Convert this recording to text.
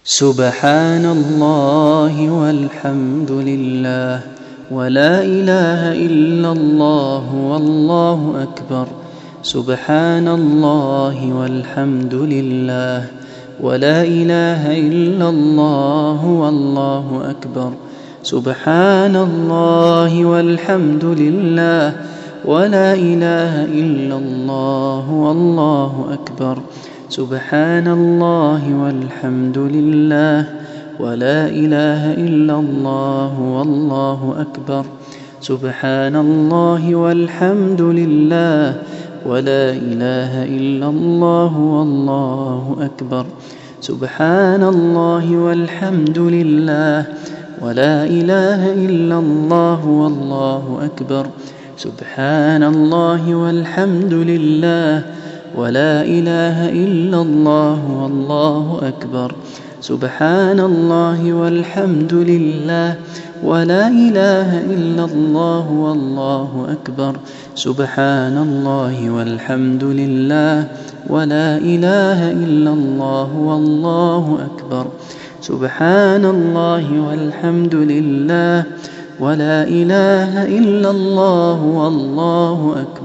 سبحان الله والحمد لله ولا إله إلا الله والله أكبر. سبحان الله والحمد لله ولا إله إلا الله والله أكبر. سبحان الله والحمد لله ولا إله إلا الله والله أكبر. سبحان الله والحمد لله ولا إله إلا الله والله أكبر. سبحان الله والحمد لله ولا إله إلا الله والله أكبر. سبحان الله والحمد لله ولا إله إلا الله والله أكبر. سبحان الله والحمد لله ولا إله إلا الله والله أكبر. سبحان الله والحمد لله ولا إله إلا الله والله أكبر. سبحان الله والحمد لله ولا إله إلا الله والله أكبر. سبحان الله والحمد لله ولا إله إلا الله والله أكبر.